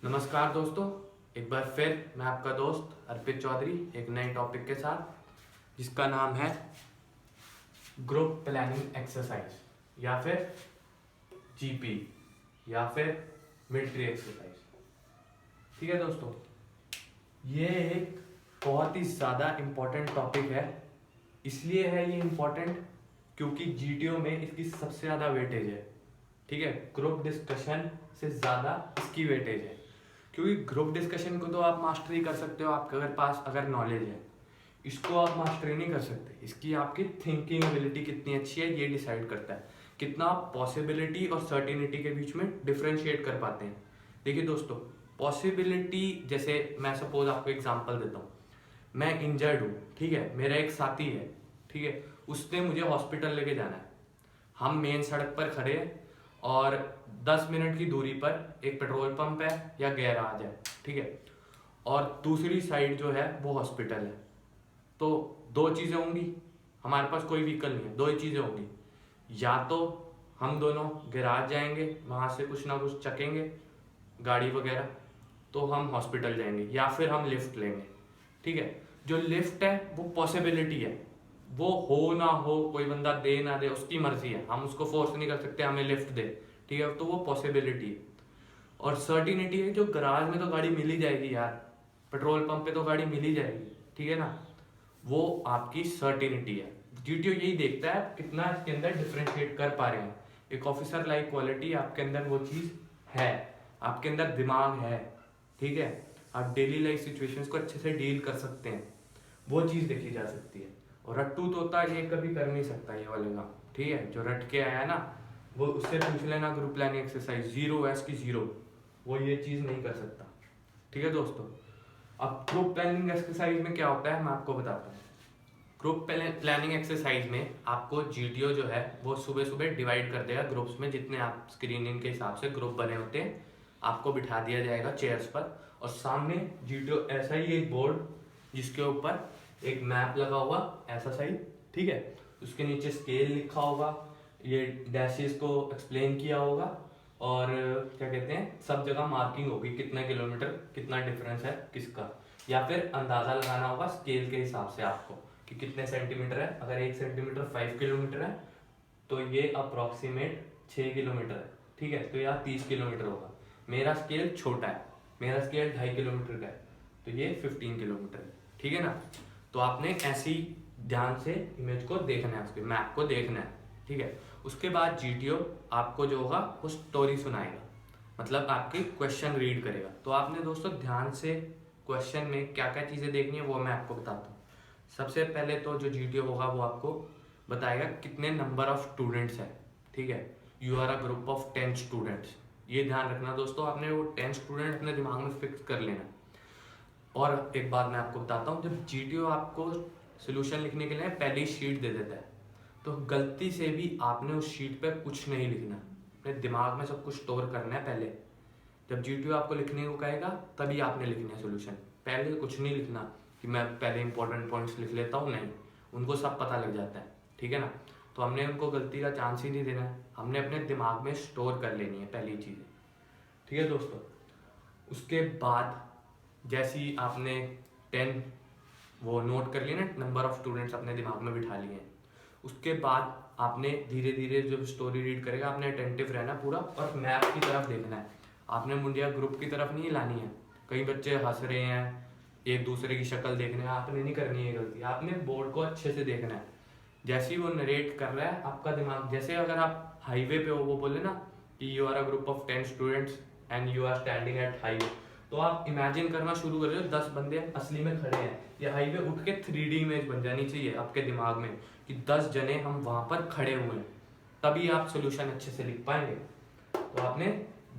नमस्कार दोस्तों, एक बार फिर मैं आपका दोस्त अर्पित चौधरी एक नए टॉपिक के साथ जिसका नाम है ग्रुप प्लानिंग एक्सरसाइज या फिर जीपी या फिर मिलिट्री एक्सरसाइज। ठीक है दोस्तों, ये एक बहुत ही ज़्यादा इम्पोर्टेंट टॉपिक है। इसलिए है ये इम्पोर्टेंट क्योंकि जीटीओ में इसकी सबसे ज़्यादा वेटेज है। ठीक है, ग्रुप डिस्कशन से ज़्यादा इसकी वेटेज है क्योंकि ग्रुप डिस्कशन को तो आप मास्टरी कर सकते हो आपके पास अगर नॉलेज है। इसको आप मास्टरी नहीं कर सकते। इसकी आपकी थिंकिंग एबिलिटी कितनी अच्छी है ये डिसाइड करता है, कितना आप पॉसिबिलिटी और सर्टिनिटी के बीच में डिफ्रेंशिएट कर पाते हैं। देखिए दोस्तों, पॉसिबिलिटी जैसे मैं सपोज आपको एग्जांपल देता हूँ। मैं इंजर्ड हूँ, ठीक है, मेरा एक साथी है, ठीक है, उसने मुझे हॉस्पिटल लेके जाना है। हम मेन सड़क पर खड़े हैं और 10 मिनट की दूरी पर एक पेट्रोल पंप है या गैराज है, ठीक है, और दूसरी साइड जो है वो हॉस्पिटल है। तो दो चीज़ें होंगी, हमारे पास कोई व्हीकल नहीं है, दो ही चीज़ें होंगी। या तो हम दोनों गैराज जाएंगे, वहाँ से कुछ ना कुछ चकेंगे गाड़ी वगैरह, तो हम हॉस्पिटल जाएंगे, या फिर हम लिफ्ट लेंगे। ठीक है, जो लिफ्ट है वो पॉसिबिलिटी है, वो हो ना हो, कोई बंदा दे ना दे उसकी मर्जी है, हम उसको फोर्स नहीं कर सकते हमें लिफ्ट दे। ठीक है, तो वो पॉसिबिलिटी है। और सर्टिनिटी है, जो गराज में तो गाड़ी मिल ही जाएगी यार, पेट्रोल पंप पे तो गाड़ी मिल ही जाएगी, ठीक है ना, वो आपकी सर्टिनिटी है। जीटीओ यही देखता है कितना इसके अंदर डिफ्रेंशिएट कर पा रहे हैं। एक ऑफिसर लाइक क्वालिटी आपके अंदर वो चीज़ है, आपके अंदर दिमाग है, ठीक है, आप डेली लाइफ सिचुएशंस को अच्छे से डील कर सकते हैं, वो चीज़ देखी जा सकती है। और रट्टू तोता ये कभी कर नहीं सकता ये वाले काम। ठीक है, जो रट के आया ना वो उससे पूछ लेना ग्रुप प्लानिंग एक्सरसाइज 0 की 0, वो ये चीज़ नहीं कर सकता। ठीक है दोस्तों, अब ग्रुप प्लानिंग एक्सरसाइज में क्या होता है मैं आपको बताता हूँ। ग्रुप प्लानिंग एक्सरसाइज में आपको जीटीओ जो है वो सुबह सुबह डिवाइड कर देगा ग्रुप्स में, जितने आप स्क्रीनिंग के हिसाब से ग्रुप बने होते हैं आपको बिठा दिया जाएगा चेयर्स पर, और सामने जीटीओ ऐसा ही एक बोर्ड जिसके ऊपर एक मैप लगा हुआ ऐसा सही, ठीक है, उसके नीचे स्केल लिखा होगा, ये डैशेस को एक्सप्लेन किया होगा, और क्या कहते हैं सब जगह मार्किंग होगी कितना किलोमीटर कितना डिफरेंस है किसका, या फिर अंदाजा लगाना होगा स्केल के हिसाब से आपको कि कितने सेंटीमीटर है। अगर 1 सेंटीमीटर 5 किलोमीटर है तो ये अप्रोक्सीमेट 6 किलोमीटर है, ठीक है, तो यहाँ 30 किलोमीटर होगा। मेरा स्केल छोटा है, मेरा स्केल 2.5 किलोमीटर का है, तो ये 15 किलोमीटर है, ठीक है ना। तो आपने ऐसी ध्यान से इमेज को देखना है, उसके मैप को देखना है, ठीक है। उसके बाद जीटीओ आपको जो होगा वो स्टोरी सुनाएगा, मतलब आपके क्वेश्चन रीड करेगा। तो आपने दोस्तों ध्यान से क्वेश्चन में क्या क्या चीज़ें देखनी है वो मैं आपको बताता हूँ। सबसे पहले तो जो जीटीओ होगा वो आपको बताएगा कितने नंबर ऑफ स्टूडेंट्स है, ठीक है, you are a group of 10 students. ये ध्यान रखना दोस्तों, आपने वो 10 स्टूडेंट अपने दिमाग में फिक्स कर लेना। और एक बात मैं आपको बताता हूँ, जब जीटीओ आपको सोल्यूशन लिखने के लिए पहली शीट दे देता है तो गलती से भी आपने उस शीट पर कुछ नहीं लिखना, अपने दिमाग में सब कुछ स्टोर करना है पहले। जब जीटीओ आपको लिखने को कहेगा तभी आपने लिखना है सोल्यूशन, पहले कुछ नहीं लिखना कि मैं पहले इंपॉर्टेंट पॉइंट्स लिख लेता हूँ, नहीं, उनको सब पता लग जाता है, ठीक है ना। तो हमने उनको गलती का चांस ही नहीं देना है, हमने अपने दिमाग में स्टोर कर लेनी है पहली चीज़ें, ठीक है दोस्तों। उसके बाद जैसी आपने 10 वो नोट कर लिया ना, नंबर ऑफ स्टूडेंट्स अपने दिमाग में बिठा लिए हैं, उसके बाद आपने धीरे धीरे जब स्टोरी रीड करेगा आपने अटेंटिव रहना पूरा और मैप की तरफ देखना है। आपने मुंडिया ग्रुप की तरफ नहीं लानी है, कई बच्चे हंस रहे हैं एक दूसरे की शक्ल देखने हैं, आपने नहीं करनी है गलती, आपने बोर्ड को अच्छे से देखना है। जैसे ही वो नरेट कर रहा है आपका दिमाग, जैसे अगर आप हाईवे पे हो, वो बोले ना कि you are a group of 10 students and you are standing at highway, तो आप इमेजिन करना शुरू कर रहे हो 10 बंदे असली में खड़े हैं। ये हाईवे उठ के 3D इमेज बन जानी चाहिए आपके दिमाग में कि 10 जने हम वहां पर खड़े हुए हैं, तभी आप सोल्यूशन अच्छे से लिख पाएंगे। तो आपने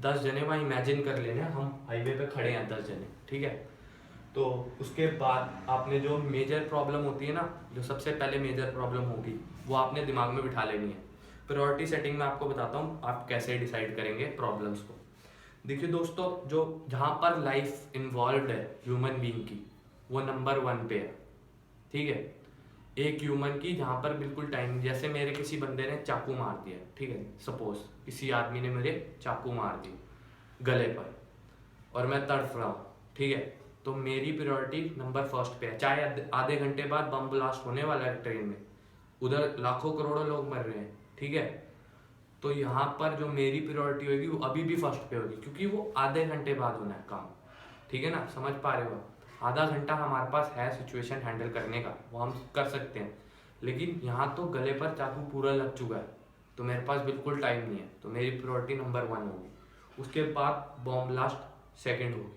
10 जने वहाँ इमेजिन कर लेने, हम हाईवे पे खड़े हैं 10 जने, ठीक है। तो उसके बाद आपने जो मेजर प्रॉब्लम होती है ना, जो सबसे पहले मेजर प्रॉब्लम होगी वो आपने दिमाग में बिठा लेनी है। प्रायोरिटी सेटिंग में आपको बताता हूँ आप कैसे डिसाइड करेंगे प्रॉब्लम्स को। देखिए दोस्तों, जो जहाँ पर लाइफ इन्वॉल्व है ह्यूमन बीइंग की, वो नंबर 1 पे है, ठीक है। एक ह्यूमन की जहाँ पर बिल्कुल टाइम, जैसे मेरे किसी बंदे ने चाकू मार दिया, ठीक है, सपोज किसी आदमी ने मुझे चाकू मार दी गले पर, और मैं तड़फ रहा हूँ, ठीक है, तो मेरी प्रायोरिटी नंबर फर्स्ट पे है। चाहे आधे घंटे बाद बम ब्लास्ट होने वाला है ट्रेन में, उधर लाखों करोड़ों लोग मर रहे हैं, ठीक है, तो यहाँ पर जो मेरी प्रायोरिटी होगी वो अभी भी फर्स्ट पे होगी, क्योंकि वो आधे घंटे बाद होना है काम, ठीक है ना, समझ पा रहे हो। आधा घंटा हमारे पास है सिचुएशन हैंडल करने का, वो हम कर सकते हैं, लेकिन यहाँ तो गले पर चाकू पूरा लग चुका है, तो मेरे पास बिल्कुल टाइम नहीं है, तो मेरी प्रायोरिटी नंबर 1 होगी। उसके बाद बॉम्ब ब्लास्ट सेकेंड होगी।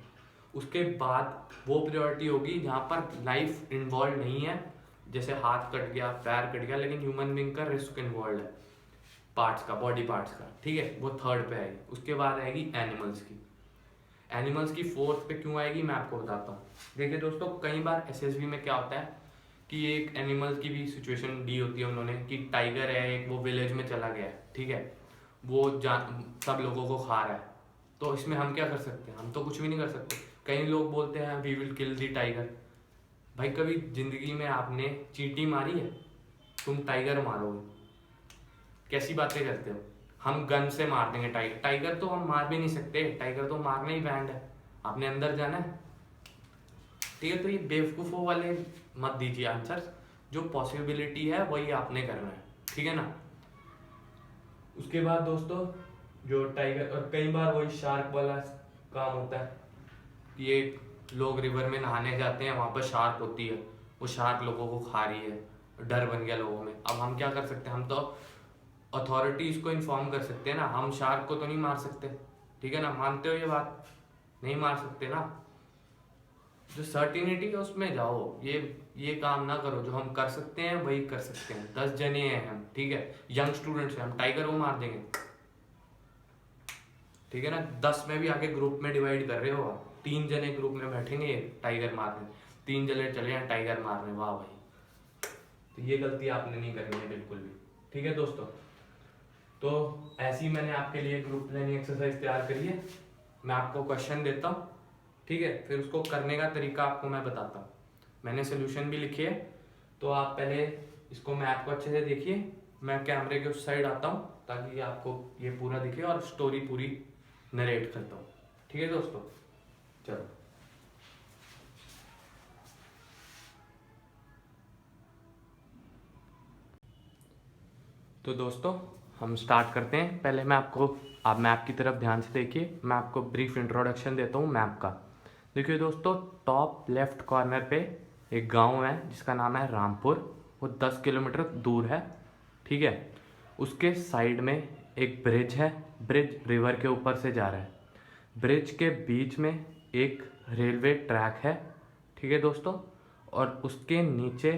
उसके बाद वो प्रायोरिटी होगी जहाँ पर लाइफ इन्वॉल्व नहीं है, जैसे हाथ कट गया, पैर कट गया, लेकिन ह्यूमन बींग का रिस्क इन्वॉल्व है, पार्ट्स का, बॉडी पार्ट्स का, ठीक है, वो थर्ड पे आएगी। उसके बाद आएगी एनिमल्स की। एनिमल्स की फोर्थ पे क्यों आएगी मैं आपको बताता हूँ। देखिए दोस्तों, कई बार एसएसबी में क्या होता है कि एक एनिमल्स की भी सिचुएशन दी होती है उन्होंने, कि टाइगर है एक, वो विलेज में चला गया है, ठीक है, वो सब लोगों को खा रहा है, तो इसमें हम क्या कर सकते हैं? हम तो कुछ भी नहीं कर सकते। कई लोग बोलते हैं we will kill the tiger. भाई कभी जिंदगी में आपने चींटी मारी है? तुम टाइगर मारोगे? कैसी बातें करते हो? हम गन से मार देंगे टाइगर। टाइगर तो हम मार भी नहीं सकते, टाइगर तो मारना ही बैंड है, आपने अंदर जाना है, ठीक है। तो ये बेवकूफ़ों वाले मत दीजिए आंसर, जो पॉसिबिलिटी है वही आपने करना है, ठीक है ना। उसके बाद दोस्तों, जो टाइगर, और कई बार वही शार्क वाला काम होता है कि ये लोग रिवर में नहाने जाते हैं, वहाँ पर शार्क होती है, वो शार्क लोगों को खा रही है, डर बन गया लोगों में। अब हम क्या कर सकते हैं? हम तो अथॉरिटीज़ को इन्फॉर्म कर सकते हैं ना, हम शार्क को तो नहीं मार सकते, ठीक है ना, मानते हो ये बात? नहीं मार सकते ना। जो सर्टिनिटी है उसमें जाओ, ये काम ना करो, जो हम कर सकते हैं वही कर सकते हैं। 10 जने हैं हम, ठीक है, यंग स्टूडेंट्स हैं हम, टाइगर को मार देंगे, ठीक है ना। 10 में भी आगे ग्रुप में डिवाइड कर रहे हो आप, 3 जने ग्रुप में बैठेंगे टाइगर मारने, 3 जने चले जाए टाइगर मारने, वाह भाई। तो ये गलती आपने नहीं करनी है बिल्कुल भी, ठीक है दोस्तों। तो ऐसी मैंने आपके लिए ग्रुप प्लानिंग एक्सरसाइज तैयार करी है। मैं आपको क्वेश्चन देता हूँ, ठीक है, फिर उसको करने का तरीका आपको मैं बताता हूँ। मैंने सोल्यूशन भी लिखी है, तो आप पहले इसको मैप को अच्छे से देखिए। मैं कैमरे के उस साइड आता हूँ ताकि आपको ये पूरा दिखे और स्टोरी पूरी नरेट करता हूँ, ठीक है दोस्तों। चलो, तो दोस्तों हम स्टार्ट करते हैं। पहले मैं आपको, आप मैप की तरफ ध्यान से देखिए, मैं आपको ब्रीफ इंट्रोडक्शन देता हूँ मैप का। देखिए दोस्तों, टॉप लेफ्ट कॉर्नर पे एक गांव है जिसका नाम है रामपुर, वो 10 किलोमीटर दूर है, ठीक है। उसके साइड में एक ब्रिज है, ब्रिज रिवर के ऊपर से जा रहा है, ब्रिज के बीच में एक रेलवे ट्रैक है, ठीक है दोस्तों, और उसके नीचे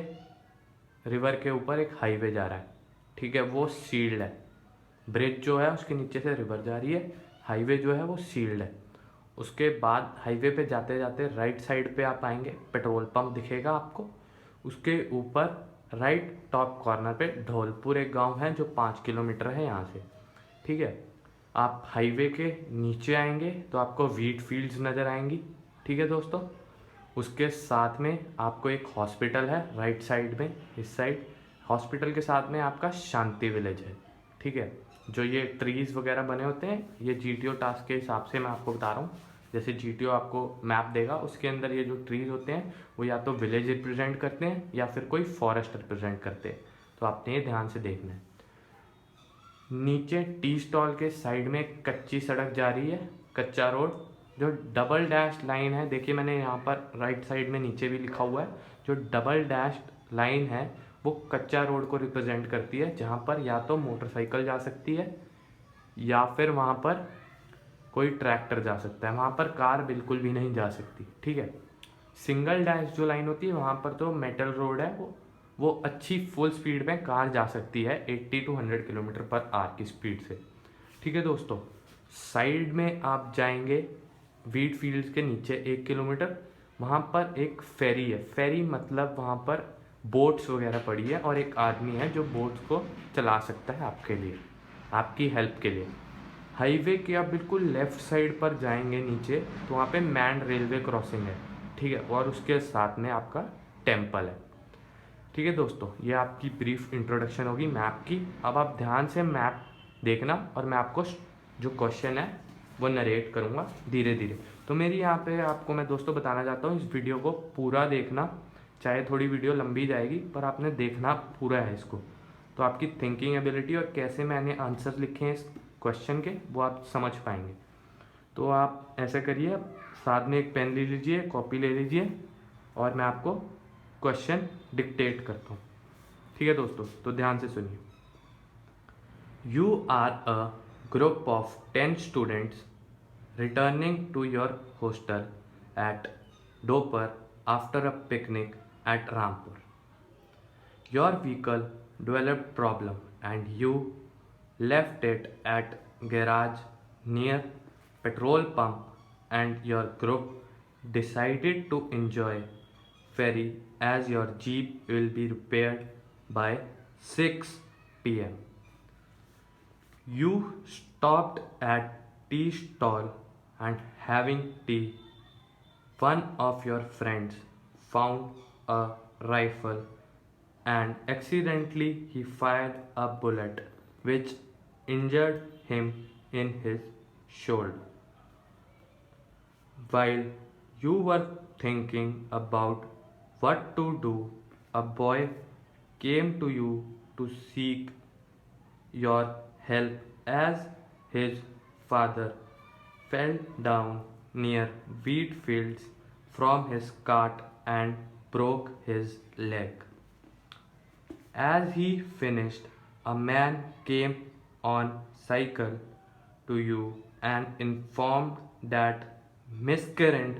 रिवर के ऊपर एक हाईवे जा रहा है, ठीक है, वो सील्ड है। ब्रिज जो है उसके नीचे से रिवर जा रही है, हाईवे जो है वो सील्ड है। उसके बाद हाईवे पे जाते जाते राइट साइड पे आप आएंगे, पेट्रोल पंप दिखेगा आपको, उसके ऊपर राइट टॉप कॉर्नर पे धौलपुर एक गांव है जो 5 किलोमीटर है यहाँ से, ठीक है। आप हाईवे के नीचे आएंगे तो आपको वीट फील्ड्स नज़र आएंगी, ठीक है दोस्तों। उसके साथ में आपको एक हॉस्पिटल है राइट साइड में, इस साइड हॉस्पिटल के साथ में आपका शांति विलेज है, ठीक है। जो ये ट्रीज़ वगैरह बने होते हैं, ये जीटीओ टास्क के हिसाब से मैं आपको बता रहा हूँ। जैसे जीटीओ आपको मैप देगा, उसके अंदर ये जो ट्रीज़ होते हैं वो या तो विलेज रिप्रेजेंट करते हैं या फिर कोई फॉरेस्ट रिप्रेजेंट करते हैं, तो आपने ये ध्यान से देखना है। नीचे टी स्टॉल के साइड में कच्ची सड़क जा रही है, कच्चा रोड, जो डबल डैश लाइन है, देखिए मैंने यहाँ पर राइट साइड में नीचे भी लिखा हुआ है, जो डबल डैश लाइन है वो कच्चा रोड को रिप्रेजेंट करती है, जहाँ पर या तो मोटरसाइकिल जा सकती है या फिर वहाँ पर कोई ट्रैक्टर जा सकता है, वहाँ पर कार बिल्कुल भी नहीं जा सकती, ठीक है। सिंगल डैश जो लाइन होती है वहाँ पर तो मेटल रोड है, वो अच्छी फुल स्पीड में कार जा सकती है 80 to 100 किलोमीटर पर आवर की स्पीड से, ठीक है दोस्तों। साइड में आप जाएंगे वीट फील्ड्स के नीचे 1 किलोमीटर, वहाँ पर एक फेरी है, फेरी मतलब वहाँ पर बोट्स वगैरह पड़ी है और एक आदमी है जो बोट्स को चला सकता है आपके लिए, आपकी हेल्प के लिए। हाईवे के आप बिल्कुल लेफ़्ट साइड पर जाएंगे नीचे तो वहाँ पे मैन रेलवे क्रॉसिंग है, ठीक है, और उसके साथ में आपका टेम्पल है, ठीक है दोस्तों। ये आपकी ब्रीफ इंट्रोडक्शन होगी मैप की। अब आप ध्यान से मैप देखना और मैं आपको जो क्वेश्चन है वो नरेट करूँगा धीरे धीरे। तो मेरी यहाँ पे आपको मैं दोस्तों बताना चाहता हूँ, इस वीडियो को पूरा देखना, चाहे थोड़ी वीडियो लंबी जाएगी पर आपने देखना पूरा है इसको, तो आपकी थिंकिंग एबिलिटी और कैसे मैंने आंसर लिखे हैं इस क्वेश्चन के वो आप समझ पाएंगे। तो आप ऐसा करिए, साथ में एक पेन ले लीजिए, कॉपी ले लीजिए और मैं आपको क्वेश्चन डिक्टेट करता हूँ। ठीक है दोस्तों, तो ध्यान से सुनिए। You are a group of 10 students returning to your hostel at Dopar after a picnic at Rampur. Your vehicle developed problem and you left it at garage near petrol pump, and your group decided to enjoy ferry as your jeep will be repaired by 6 p.m. You stopped at tea stall and having tea. One of your friends found a rifle and accidentally he fired a bullet which injured him in his shoulder. While you were thinking about what to do, a boy came to you to seek your help as his father fell down near wheat fields from his cart and broke his leg. As he finished, a man came on cycle to you and informed that miscreant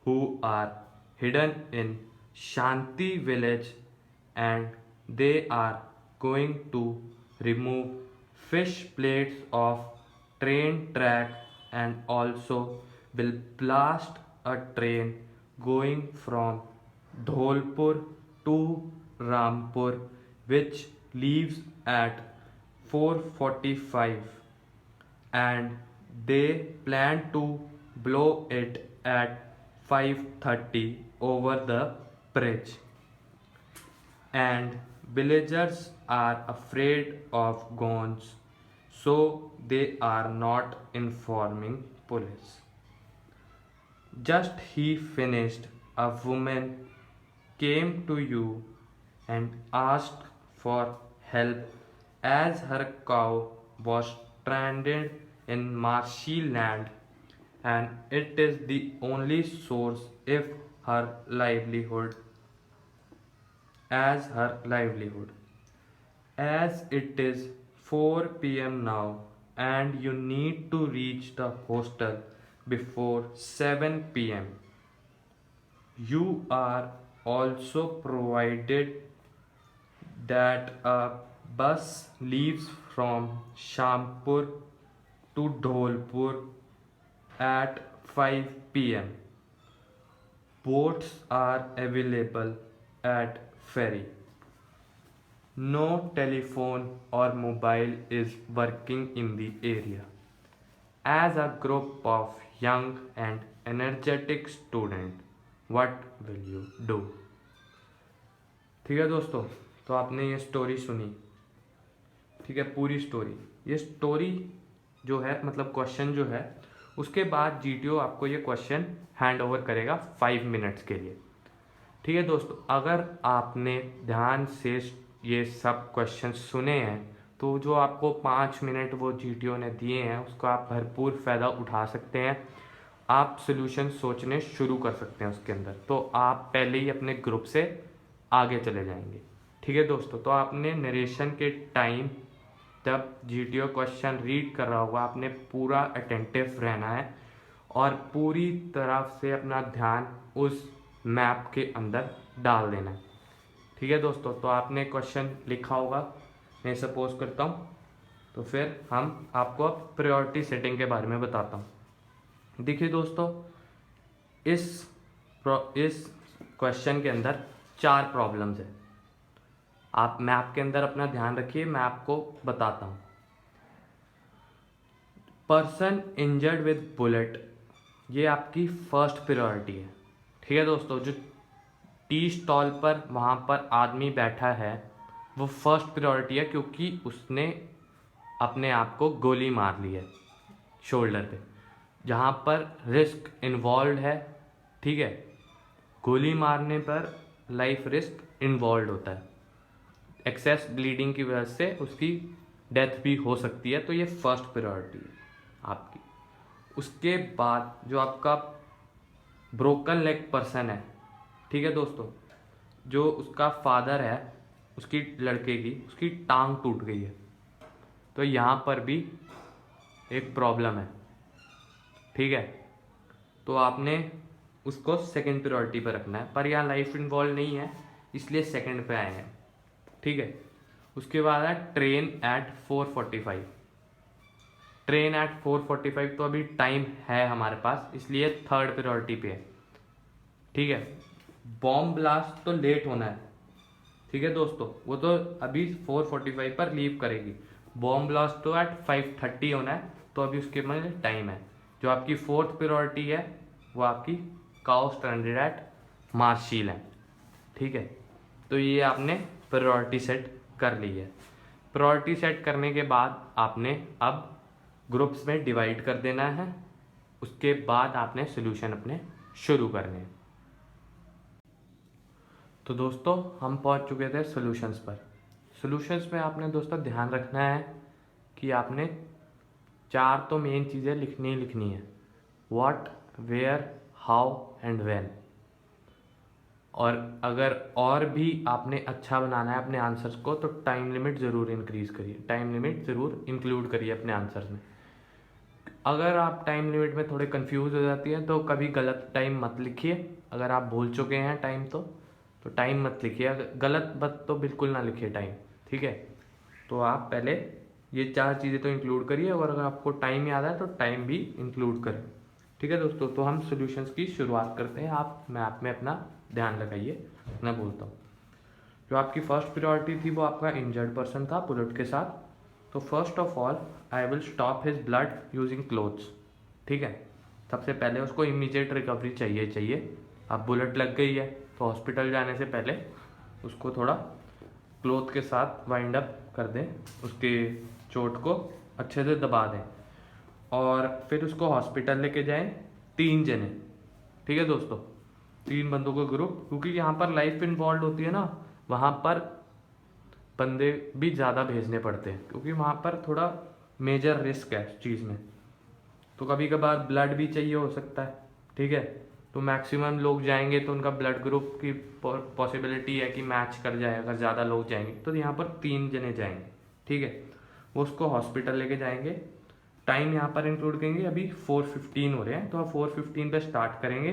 who are hidden in Shanti village and they are going to remove fish plates of train track and also will blast a train going from Dholpur to Rampur which leaves at 4:45 and they plan to blow it at 5:30 over the bridge, and villagers are afraid of guns so they are not informing police. Just he finished, a woman came to you and asked for help as her cow was stranded in marshy land and it is the only source if her livelihood as it is 4 p.m. now and you need to reach the hostel before 7 p.m. You are also provided that a bus leaves from Shampur to Dholpur at 5 p.m. Boats are available at ferry. No telephone or mobile is working in the area. As a group of young and energetic students, what will you do? ठीक है दोस्तों, तो आपने ये story सुनी, ठीक है, पूरी स्टोरी। ये स्टोरी जो है मतलब क्वेश्चन जो है, उसके बाद जीटीओ आपको ये क्वेश्चन हैंड ओवर करेगा 5 मिनट्स के लिए। ठीक है दोस्तों, अगर आपने ध्यान से ये सब क्वेश्चन सुने हैं तो जो आपको 5 मिनट वो जीटीओ ने दिए हैं उसका आप भरपूर फ़ायदा उठा सकते हैं। आप सोल्यूशन सोचने शुरू कर सकते हैं उसके अंदर, तो आप पहले ही अपने ग्रुप से आगे चले जाएंगे। ठीक है दोस्तों, तो आपने नरेशन के टाइम जब जीटीओ क्वेश्चन रीड कर रहा होगा आपने पूरा अटेंटिव रहना है और पूरी तरह से अपना ध्यान उस मैप के अंदर डाल देना है। ठीक है दोस्तों, तो आपने क्वेश्चन लिखा होगा मैं सपोज करता हूँ, तो फिर हम आपको अब प्रायोरिटी सेटिंग के बारे में बताता हूँ। देखिए दोस्तों, इस क्वेश्चन के अंदर 4 प्रॉब्लम्स है। आप मैप के अंदर अपना ध्यान रखिए, मैं आपको बताता हूँ। पर्सन इंजर्ड विद बुलेट, ये आपकी फर्स्ट प्रायोरिटी है। ठीक है दोस्तों, जो टी स्टॉल पर वहाँ पर आदमी बैठा है वो फर्स्ट प्रायोरिटी है क्योंकि उसने अपने आप को गोली मार ली है शोल्डर पे। जहाँ पर रिस्क इन्वॉल्व है, ठीक है, गोली मारने पर लाइफ रिस्क इन्वॉल्व होता है, एक्सेस ब्लीडिंग की वजह से उसकी डेथ भी हो सकती है, तो ये फर्स्ट प्रायोरिटी है आपकी। उसके बाद जो आपका ब्रोकन लेग पर्सन है, ठीक है दोस्तों, जो उसका फादर है, उसकी लड़के की उसकी टांग टूट गई है, तो यहाँ पर भी एक प्रॉब्लम है, ठीक है, तो आपने उसको सेकंड प्रायोरिटी पर रखना है, पर यहाँ लाइफ इन्वॉल्व नहीं है इसलिए सेकंड पे आए हैं, ठीक है। उसके बाद है ट्रेन एट 4:45। ट्रेन एट 4:45 तो अभी टाइम है हमारे पास, इसलिए थर्ड प्रायोरिटी पे है, ठीक है। बॉम्ब ब्लास्ट तो लेट होना है, ठीक है दोस्तों, वो तो अभी 4:45 पर लीव करेगी। बॉम्ब ब्लास्ट तो एट 5:30 होना है, तो अभी उसके में टाइम है। जो आपकी फोर्थ प्रायोरिटी है वो आपकी काउ स्ट्रैंडेड एट मार्शिल है, ठीक है। तो ये आपने प्रायोरिटी सेट कर ली है। प्रायोरिटी सेट करने के बाद आपने अब ग्रुप्स में डिवाइड कर देना है, उसके बाद आपने सोल्यूशन अपने शुरू करने हैं। तो दोस्तों हम पहुंच चुके थे सॉल्यूशंस पर। सॉल्यूशंस में आपने दोस्तों ध्यान रखना है कि आपने 4 तो मेन चीज़ें लिखनी ही लिखनी है, what, where, how and when. और अगर और भी आपने अच्छा बनाना है अपने आंसर्स को तो टाइम लिमिट ज़रूर इंक्रीज़ करिए, टाइम लिमिट ज़रूर इंक्लूड करिए अपने आंसर्स में। अगर आप टाइम लिमिट में थोड़े कंफ्यूज हो जाती हैं तो कभी गलत टाइम मत लिखिए। अगर आप भूल चुके हैं टाइम तो टाइम मत लिखिए, गलत बात तो बिल्कुल ना लिखिए टाइम, ठीक है। तो आप पहले ये 4 चीज़ें तो इंक्लूड करिए, और अगर आपको टाइम याद है तो टाइम भी इंक्लूड करें, ठीक है दोस्तों। तो हम सॉल्यूशंस की शुरुआत करते हैं। आप मैप में अपना ध्यान लगाइए, मैं बोलता हूँ। जो आपकी फर्स्ट प्रायोरिटी थी वो आपका इंजर्ड पर्सन था बुलेट के साथ। तो first of all I will stop his blood using clothes, ठीक है। सबसे पहले उसको इमीडिएट रिकवरी चाहिए। अब बुलेट लग गई है तो हॉस्पिटल जाने से पहले उसको थोड़ा क्लोथ के साथ वाइंड अप कर दें, उसके चोट को अच्छे से दबा दें, और फिर उसको हॉस्पिटल लेके जाएं 3 जने, ठीक है दोस्तों, 3 बंदों का ग्रुप, क्योंकि यहाँ पर लाइफ इन्वॉल्व होती है ना, वहाँ पर बंदे भी ज़्यादा भेजने पड़ते हैं, क्योंकि वहाँ पर थोड़ा मेजर रिस्क है इस चीज़ में। तो कभी कभार ब्लड भी चाहिए हो सकता है, ठीक है। तो मैक्सिमम लोग जाएंगे तो उनका ब्लड ग्रुप की पॉसिबिलिटी है कि मैच कर जाए, अगर ज़्यादा लोग जाएंगे तो यहाँ पर 3 जने जाएंगे, ठीक है। वो उसको हॉस्पिटल लेके जाएंगे। टाइम यहाँ पर इंक्लूड करेंगे, अभी 4:15 हो रहे हैं, तो आप 4:15 पे स्टार्ट करेंगे,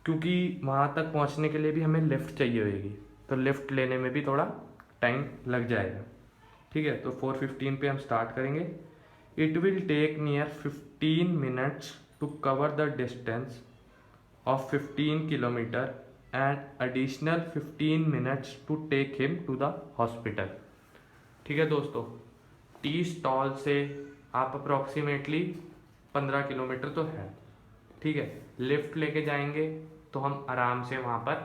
क्योंकि वहाँ तक पहुँचने के लिए भी हमें लिफ्ट चाहिए होगी, तो लिफ्ट लेने में भी थोड़ा टाइम लग जाएगा, ठीक है। तो 4:15 पे हम स्टार्ट करेंगे। It will take near 15 minutes to cover the distance of 15 kilometre and additional 15 minutes to take him to the hospital, ठीक है दोस्तों। टी स्टॉल से आप अप्रॉक्सीमेटली 15 किलोमीटर तो है, ठीक है। लिफ्ट लेके जाएंगे तो हम आराम से वहाँ पर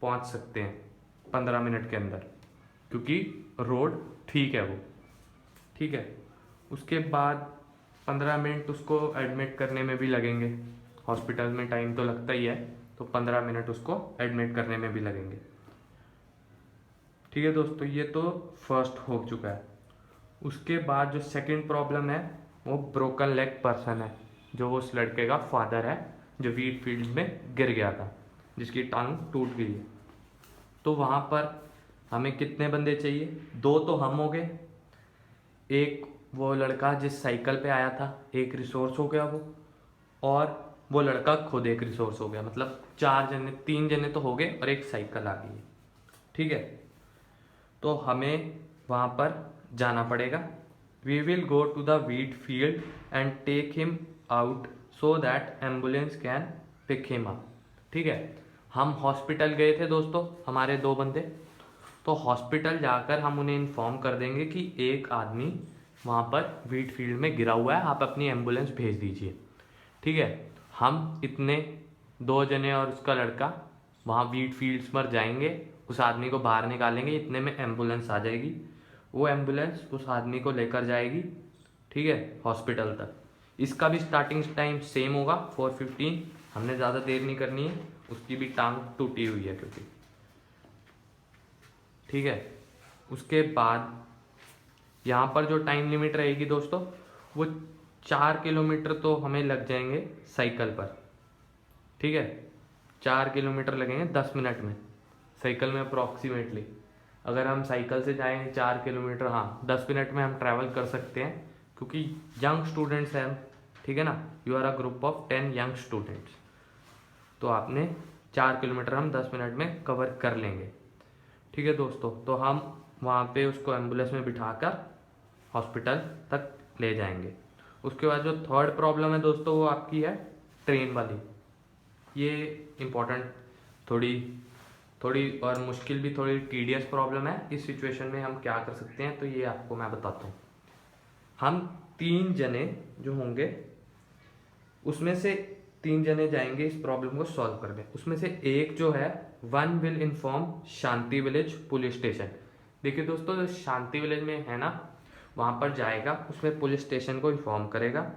पहुँच सकते हैं 15 मिनट के अंदर, क्योंकि रोड ठीक है वो, ठीक है। उसके बाद 15 मिनट उसको एडमिट करने में भी लगेंगे, हॉस्पिटल में टाइम तो लगता ही है, तो 15 मिनट उसको एडमिट करने में भी लगेंगे, ठीक है दोस्तों। ये तो फर्स्ट हो चुका है। उसके बाद जो सेकंड प्रॉब्लम है वो ब्रोकन लेग पर्सन है, जो उस लड़के का फादर है जो वीट फील्ड में गिर गया था, जिसकी टांग टूट गई है। तो वहाँ पर हमें कितने बंदे चाहिए? 2 तो हम हो गए, एक वो लड़का जिस साइकिल पे आया था, एक रिसोर्स हो गया वो, और वो लड़का खुद एक रिसोर्स हो गया, मतलब 4 जने, 3 जने तो हो गए और एक साइकिल आ गई, ठीक है। तो हमें वहाँ पर जाना पड़ेगा। We will go to the wheat field and take him out so that ambulance can pick him up, ठीक है। हम हॉस्पिटल गए थे दोस्तों, हमारे 2 बंदे, तो हॉस्पिटल जाकर हम उन्हें इन्फॉर्म कर देंगे कि एक आदमी वहाँ पर वीट फील्ड में गिरा हुआ है, आप अपनी एम्बुलेंस भेज दीजिए, ठीक है। हम इतने 2 जने और उसका लड़का वहाँ वीट फील्ड्स पर जाएंगे, उस आदमी को बाहर निकालेंगे, इतने में एम्बुलेंस आ जाएगी, वो एम्बुलेंस उस आदमी को लेकर जाएगी, ठीक है, हॉस्पिटल तक। इसका भी स्टार्टिंग टाइम सेम होगा 4:15। हमने ज़्यादा देर नहीं करनी है, उसकी भी टांग टूटी हुई है क्योंकि, ठीक है। उसके बाद यहाँ पर जो टाइम लिमिट रहेगी दोस्तों, वो 4 किलोमीटर तो हमें लग जाएंगे साइकिल पर, ठीक है। 4 किलोमीटर लगेंगे 10 मिनट में साइकिल में अप्रॉक्सीमेटली। अगर हम साइकिल से जाएं 4 किलोमीटर, हाँ 10 मिनट में हम ट्रैवल कर सकते हैं, क्योंकि यंग स्टूडेंट्स हैं, ठीक है ना। You are a group of 10 young students, तो आपने 4 किलोमीटर हम 10 मिनट में कवर कर लेंगे, ठीक है दोस्तों। तो हम वहाँ पे उसको एम्बुलेंस में बिठाकर हॉस्पिटल तक ले जाएंगे। उसके बाद जो थर्ड प्रॉब्लम है दोस्तों, वो आपकी है ट्रेन वाली। ये इम्पोर्टेंट, थोड़ी और मुश्किल भी, थोड़ी टीडियस प्रॉब्लम है। इस सिचुएशन में हम क्या कर सकते हैं, तो ये आपको मैं बताता हूँ। हम 3 जने जो होंगे, उसमें से 3 जने जाएंगे इस प्रॉब्लम को सॉल्व करने। उसमें से एक जो है, one will inform Shanti village police station. देखिए दोस्तों, जो शांति विलेज में है ना, वहाँ पर जाएगा, उसमें पुलिस स्टेशन को इन्फॉर्म करेगा।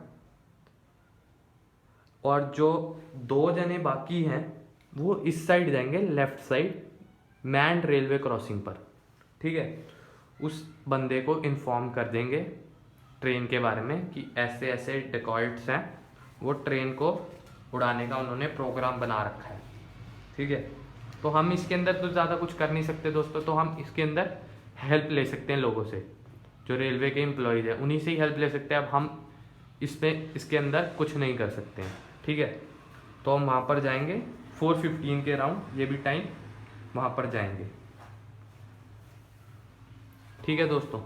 और जो 2 जने बाकी हैं, वो इस साइड जाएंगे, left side, manned railway crossing पर, ठीक है। उस बंदे को इन्फॉर्म कर देंगे ट्रेन के बारे में कि ऐसे ऐसे डेकॉइट्स हैं, वो ट्रेन को उड़ाने का उन्होंने प्रोग्राम बना रखा है, ठीक है। तो हम इसके अंदर तो ज़्यादा कुछ कर नहीं सकते दोस्तों, तो हम इसके अंदर हेल्प ले सकते हैं लोगों से, जो रेलवे के एम्प्लॉयज़ हैं, उन्हीं से ही हेल्प ले सकते हैं। अब हम इसके अंदर कुछ नहीं कर सकते हैं, ठीक है। तो हम वहाँ पर जाएंगे 4:15 के अराउंड, ये भी टाइम वहाँ पर जाएंगे, ठीक है दोस्तों।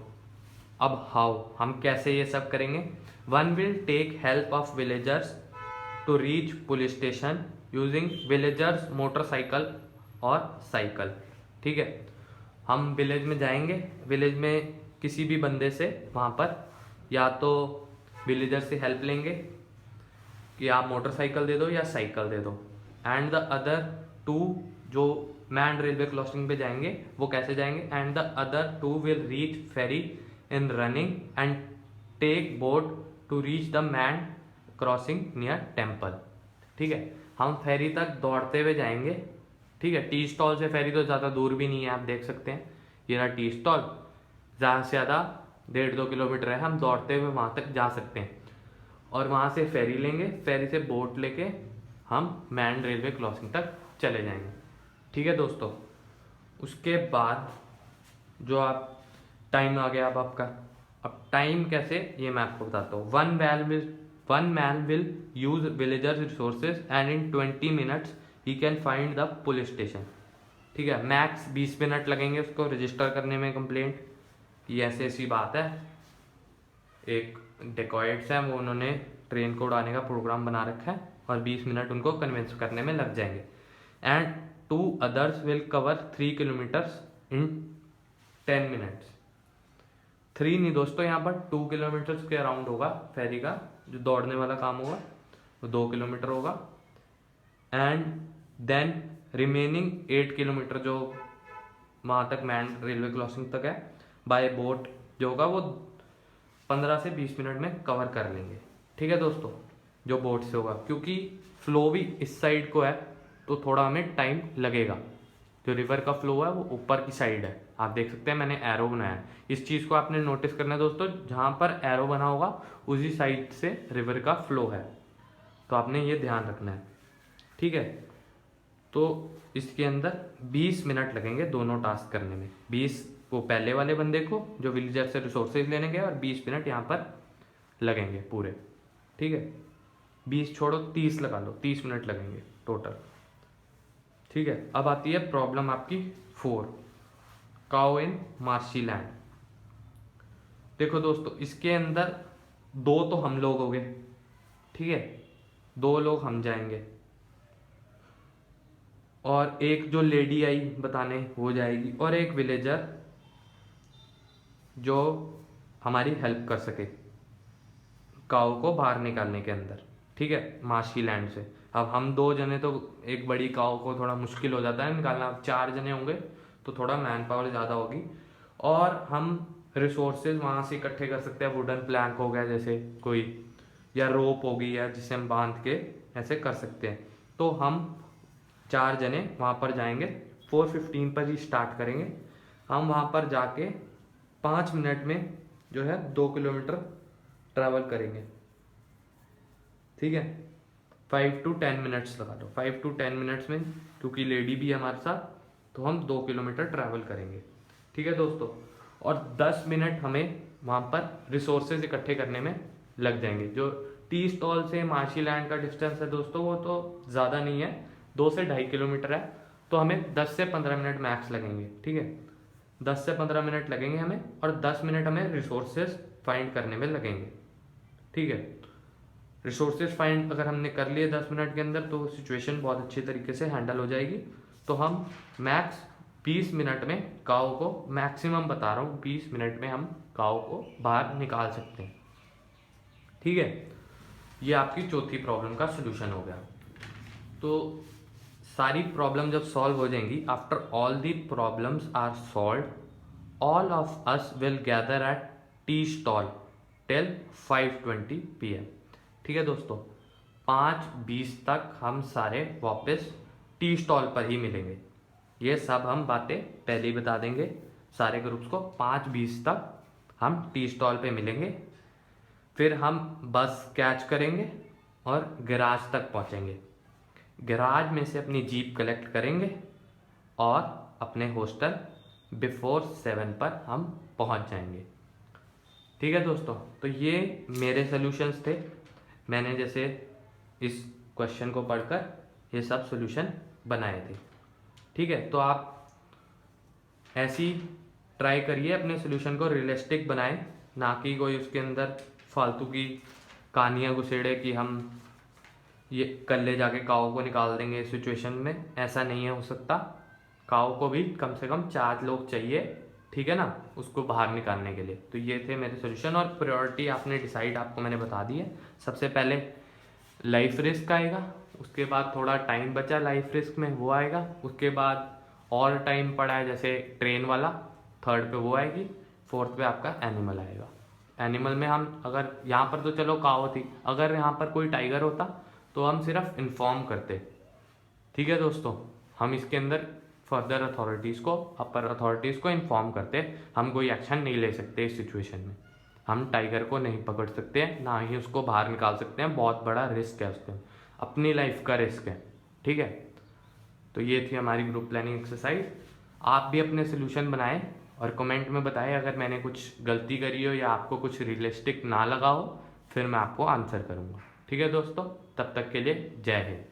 अब हाउ, हम कैसे ये सब करेंगे। One will take help of villagers to reach police station using villagers motorcycle और साइकिल, ठीक है। हम विलेज में जाएंगे, विलेज में किसी भी बंदे से वहाँ पर या तो विलेजर से हेल्प लेंगे कि आप मोटरसाइकिल दे दो या साइकिल दे दो। एंड द अदर 2 जो मैन रेलवे क्रॉसिंग पे जाएंगे, वो कैसे जाएंगे, and the other 2 will reach ferry in running and take boat to reach the main crossing near temple, ठीक है। हम फेरी तक दौड़ते हुए जाएंगे, ठीक है। टी स्टॉल से फेरी तो ज़्यादा दूर भी नहीं है, आप देख सकते हैं, ये रहा टी स्टॉल, ज़्यादा से ज़्यादा 1.5-2 किलोमीटर है, हम दौड़ते हुए वहाँ तक जा सकते हैं। और वहाँ से फेरी लेंगे, फेरी से बोट लेके हम मैन रेलवे क्रॉसिंग तक चले जाएंगे, ठीक है दोस्तों। उसके बाद जो आप टाइम आ गया अब आपका, अब टाइम कैसे, ये मैं आपको बताता हूँ। One man will use villagers resources and in 20 minutes he can find the police station, ठीक है। मैक्स 20 मिनट लगेंगे उसको रजिस्टर करने में कंप्लेंट। ये ऐसी बात है, एक डेकॉइट्स हैं, वो उन्होंने ट्रेन को उड़ाने का प्रोग्राम बना रखा है, और 20 मिनट उनको कन्विंस करने में लग जाएंगे। And 2 others will cover 3 kilometres in 10 minutes. 3 नहीं दोस्तों, यहाँ पर 2 किलोमीटर्स के अराउंड होगा फेरी का, जो दौड़ने वाला काम होगा वो 2 किलोमीटर होगा। एंड देन रिमेनिंग 8 किलोमीटर जो वहाँ तक मैन रेलवे क्रॉसिंग तक है, बाय बोट जो होगा वो 15 से 20 मिनट में कवर कर लेंगे, ठीक है दोस्तों, जो बोट से होगा। क्योंकि फ्लो भी इस साइड को है, तो थोड़ा हमें टाइम लगेगा। जो रिवर का फ्लो है वो ऊपर की साइड है, आप देख सकते हैं, मैंने एरो बनाया है। इस चीज़ को आपने नोटिस करना है दोस्तों, जहाँ पर एरो बना होगा उसी साइड से रिवर का फ्लो है, तो आपने ये ध्यान रखना है, ठीक है। तो इसके अंदर 20 मिनट लगेंगे दोनों टास्क करने में। 20 वो पहले वाले बंदे को जो विलेजर से रिसोर्सेज लेने गए, और 20 मिनट यहाँ पर लगेंगे पूरे, ठीक है। 20 छोड़ो 30 लगा लो, 30 मिनट लगेंगे टोटल, ठीक है। अब आती है प्रॉब्लम आपकी 4, काउ इन मार्शी लैंड। देखो दोस्तों, इसके अंदर 2 तो हम लोग हो गए, ठीक है, 2 लोग हम जाएंगे, और एक जो लेडी आई बताने वो जाएगी, और एक विलेजर जो हमारी हेल्प कर सके काऊ को बाहर निकालने के अंदर, ठीक है, मार्शी लैंड से। अब हम 2 जने तो एक बड़ी काऊ को थोड़ा मुश्किल हो जाता है निकालना, अब 4 जने होंगे तो थोड़ा मैन पावर ज़्यादा होगी, और हम रिसोर्सेज वहाँ से इकट्ठे कर सकते हैं। वुडन प्लैंक हो गया, जैसे कोई या रोप होगी या जिसे हम बांध के ऐसे कर सकते हैं। तो हम 4 जने वहाँ पर जाएंगे, 4:15 पर ही स्टार्ट करेंगे। हम वहाँ पर जाके 5 मिनट में जो है 2 किलोमीटर ट्रैवल करेंगे, ठीक है। 5 to 10 मिनट्स लगा दो, 5 to 10 मिनट्स में, क्योंकि लेडी भी है हमारे साथ, तो हम 2 किलोमीटर ट्रैवल करेंगे, ठीक है दोस्तों। और 10 मिनट हमें वहाँ पर रिसोर्सेज इकट्ठे करने में लग जाएंगे। जो टी स्टॉल से मार्शी लैंड का डिस्टेंस है दोस्तों, वो तो ज़्यादा नहीं है, 2 से 2.5 किलोमीटर है। तो हमें 10 से 15 मिनट मैक्स लगेंगे, ठीक है। 10 से 15 मिनट लगेंगे हमें, और 10 मिनट हमें रिसोर्सेज फाइंड करने में लगेंगे, ठीक है। रिसोर्सेज फाइंड अगर हमने कर लिए 10 मिनट के अंदर, तो सिचुएशन बहुत अच्छी तरीके से हैंडल हो जाएगी। तो हम मैक्स 20 मिनट में काऊ को, मैक्सिमम बता रहा हूँ 20 मिनट में हम काऊ को बाहर निकाल सकते हैं, ठीक है। ये आपकी चौथी प्रॉब्लम का सोल्यूशन हो गया। तो सारी प्रॉब्लम जब सॉल्व हो जाएंगी, after all the problems are solve, all of us will gather at tea stall till 5:20 PM, ठीक है दोस्तों। 5:20 तक हम सारे वापस टी स्टॉल पर ही मिलेंगे। ये सब हम बातें पहले ही बता देंगे सारे ग्रुप्स को। 5:20 तक हम टी स्टॉल पे मिलेंगे, फिर हम बस कैच करेंगे और गैराज तक पहुंचेंगे। गैराज में से अपनी जीप कलेक्ट करेंगे और अपने हॉस्टल बिफोर 7 पर हम पहुंच जाएंगे, ठीक है दोस्तों। तो ये मेरे सॉल्यूशंस थे। मैंने जैसे इस क्वेश्चन को पढ़कर ये सब सॉल्यूशन बनाए थे, ठीक है। तो आप ऐसी ट्राई करिए, अपने सॉल्यूशन को रियलिस्टिक बनाएं, ना कि कोई उसके अंदर फालतू की कहानियाँ घुसेड़े कि हम ये कल ले जाके काऊ को निकाल देंगे इस सिचुएशन में। ऐसा नहीं है हो सकता। काऊ को भी कम से कम 4 लोग चाहिए, ठीक है ना, उसको बाहर निकालने के लिए। तो ये थे मेरे सोल्यूशन, और प्रायोरिटी आपने डिसाइड, आपको मैंने बता दी है। सबसे पहले लाइफ रिस्क आएगा, उसके बाद थोड़ा टाइम बचा लाइफ रिस्क में, वो आएगा। उसके बाद और टाइम पड़ा है जैसे ट्रेन वाला, 3rd पे वो आएगी। 4th पे आपका एनिमल आएगा। एनिमल में हम अगर यहाँ पर तो चलो काऊ थी, अगर यहाँ पर कोई टाइगर होता तो हम सिर्फ इन्फॉर्म करते, ठीक है दोस्तों। हम इसके अंदर फर्दर अथॉरिटीज़ को, अपर अथॉरिटीज़ को इन्फॉर्म करते। हम कोई एक्शन नहीं ले सकते इस सिचुएशन में। हम टाइगर को नहीं पकड़ सकते हैं, ना ही उसको बाहर निकाल सकते हैं। बहुत बड़ा रिस्क है उसके, अपनी लाइफ का रिस्क है, ठीक है। तो ये थी हमारी ग्रुप प्लानिंग एक्सरसाइज। आप भी अपने सोल्यूशन बनाएं और कमेंट में बताएं अगर मैंने कुछ गलती करी हो या आपको कुछ रियलिस्टिक ना लगा हो, फिर मैं आपको आंसर करूँगा, ठीक है दोस्तों। तब तक के लिए जय हिंद।